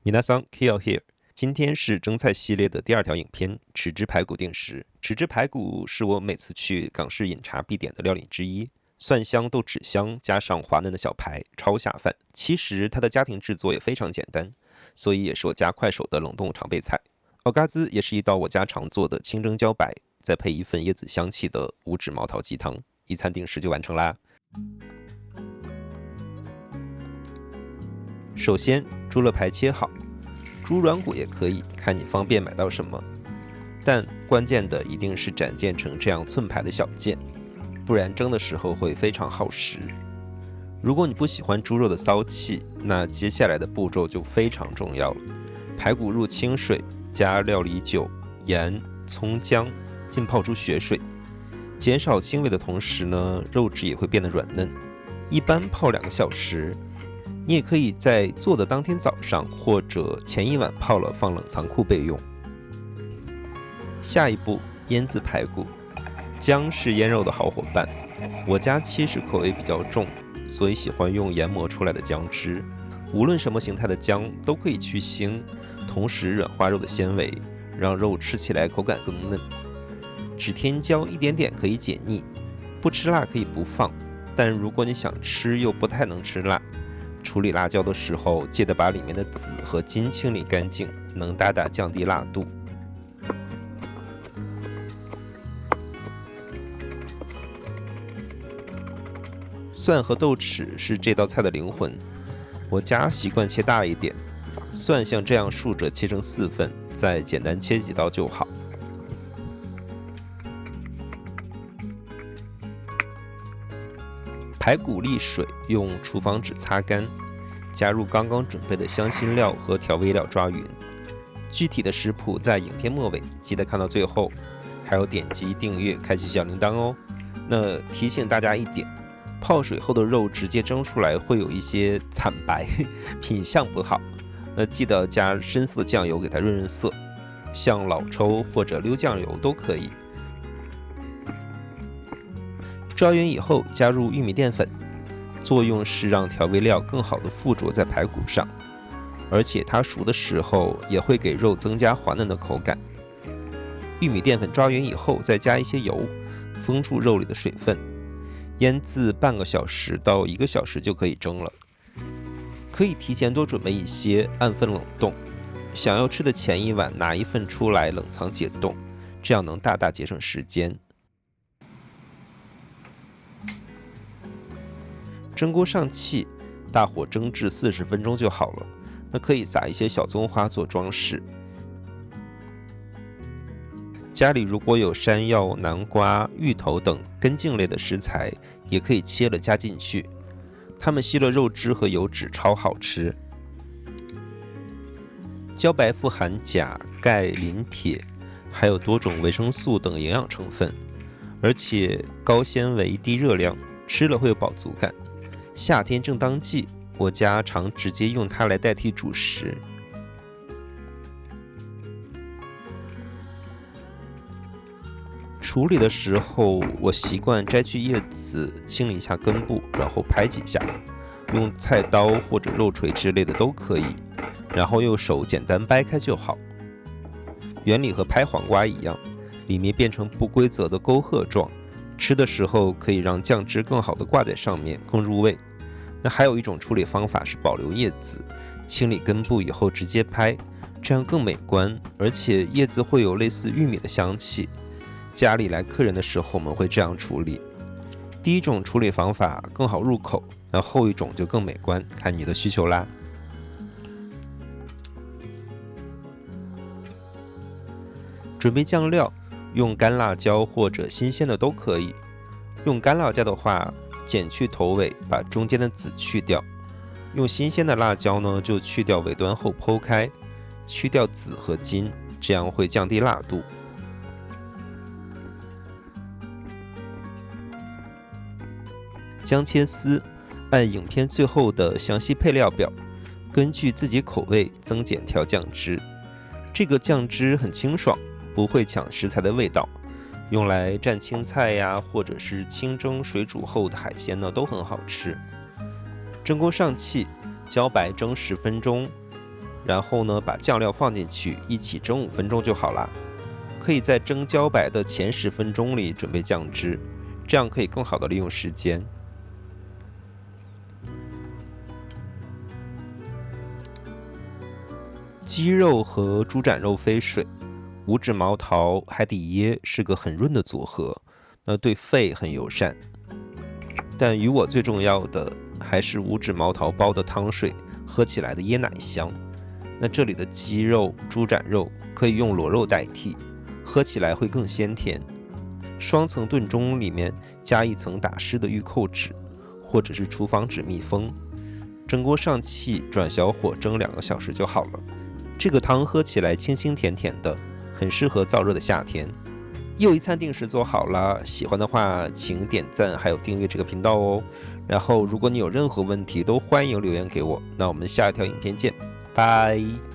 皆さん Kyo here。今天是蒸菜系列的第2条影片，豉汁排骨定时。豉汁排骨是我每次去港式饮茶必点的料理之一，蒜香豆豉香加上滑嫩的小排，超下饭。其实它的家庭制作也非常简单，所以也是我家快手的冷冻常备菜。奥嘎兹也是一道我家常做的清蒸茭白，再配一份椰子香气的无脂毛桃鸡汤，一餐定时就完成啦。首先，猪肋排切好，猪软骨也可以，看你方便买到什么。但关键的一定是斩件成这样寸排的小件，不然蒸的时候会非常耗时。如果你不喜欢猪肉的骚气，那接下来的步骤就非常重要了。排骨入清水，加料理酒、盐、葱姜，浸泡出血水。减少腥味的同时呢，肉质也会变得软嫩。一般泡2个小时。你也可以在做的当天早上或者前一晚泡了放冷藏库备用。下一步，腌制排骨。姜是腌肉的好伙伴，我家其实口味比较重，所以喜欢用研磨出来的姜汁。无论什么形态的姜都可以去腥，同时软化肉的纤维，让肉吃起来口感更嫩。只添椒一点点可以解腻，不吃辣可以不放，但如果你想吃又不太能吃辣，处理辣椒的时候，记得把里面的籽和筋清理干净，能大大降低辣度。蒜和豆豉是这道菜的灵魂，我家习惯切大一点，蒜像这样竖着切成4份，再简单切几刀就好。排骨沥水，用厨房纸擦干，加入刚刚准备的香辛料和调味料抓匀。具体的食谱在影片末尾，记得看到最后，还有点击订阅，开启小铃铛哦。那提醒大家一点，泡水后的肉直接蒸出来会有一些惨白，品相不好。那记得加深色的酱油给它润润色，像老抽或者溜酱油都可以。抓匀以后，加入玉米淀粉，作用是让调味料更好的附着在排骨上，而且它熟的时候也会给肉增加滑嫩的口感。玉米淀粉抓匀以后，再加一些油，封住肉里的水分，腌制半个小时到1个小时就可以蒸了。可以提前多准备一些，按份冷冻。想要吃的前一晚拿一份出来冷藏解冻，这样能大大节省时间。蒸锅上气，大火蒸至40分钟就好了。那可以撒一些小棕花做装饰。家里如果有山药、南瓜、芋头等根茎类的食材，也可以切了加进去，它们吸了肉汁和油脂，超好吃。茭白富含钾、钙、磷、铁，还有多种维生素等营养成分，而且高纤维、低热量，吃了会有饱足感。夏天正当季，我家常直接用它来代替主食。处理的时候，我习惯摘去叶子，清理一下根部，然后拍几下，用菜刀或者肉锤之类的都可以，然后用手简单掰开就好。原理和拍黄瓜一样，里面变成不规则的沟壑状，吃的时候可以让酱汁更好的挂在上面，更入味。那还有一种处理方法是保留叶子，清理根部以后直接拍，这样更美观，而且叶子会有类似玉米的香气。家里来客人的时候，我们会这样处理。第一种处理方法更好入口，那后一种就更美观，看你的需求啦。准备酱料，用干辣椒或者新鲜的都可以。用干辣椒的话，剪去头尾，把中间的籽去掉。用新鲜的辣椒呢，就去掉尾端后剖开，去掉籽和筋，这样会降低辣度。姜切丝，按影片最后的详细配料表，根据自己口味增减调酱汁。这个酱汁很清爽，不会抢食材的味道，用来蘸青菜呀，或者是清蒸、水煮后的海鲜呢，都很好吃。蒸锅上气，茭白蒸10分钟，然后呢，把酱料放进去，一起蒸5分钟就好啦。可以在蒸茭白的前10分钟里准备酱汁，这样可以更好的利用时间。鸡肉和猪展肉飞水，五指毛桃、海底椰是个很润的组合，那对肺很友善。但与我最重要的还是五指毛桃煲的汤水，喝起来的椰奶香。那这里的鸡肉、猪展肉可以用裸肉代替，喝起来会更鲜甜。双层炖盅里面加一层打湿的玉蔻纸，或者是厨房纸密封。蒸锅上气，转小火蒸2个小时就好了。这个汤喝起来清清甜甜的，很适合燥热的夏天。又一餐定时做好了，喜欢的话请点赞，还有订阅这个频道哦。然后如果你有任何问题，都欢迎留言给我。那我们下一条影片见，拜。